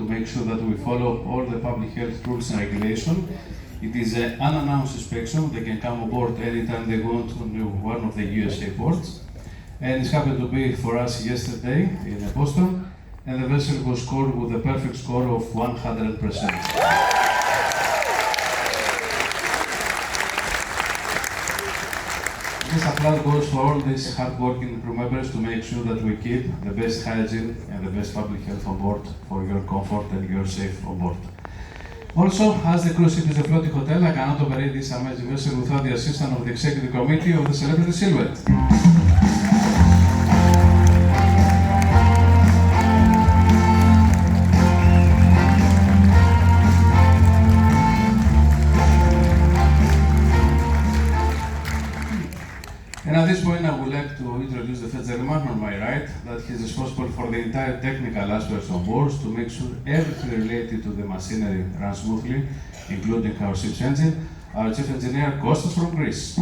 make sure that we follow all the public health rules and regulation. It is an unannounced inspection. They can come aboard anytime they want to one of the USA ports. And it happened to be for us yesterday in Boston, and the vessel was scored with a perfect score of 100%. This applause goes to all these hard-working crew members to make sure that we keep the best hygiene and the best public health on board for your comfort and your safe on board. Also, as the cruise ship is a floating hotel, I cannot operate this amazing vessel without the assistance of the executive committee of the Celebrity Silhouette. And at this point, I would like to introduce the first gentleman on my right, that he is responsible for the entire technical aspects on board to make sure everything related to the machinery runs smoothly, including our ship's engine, our chief engineer, Kostas from Greece.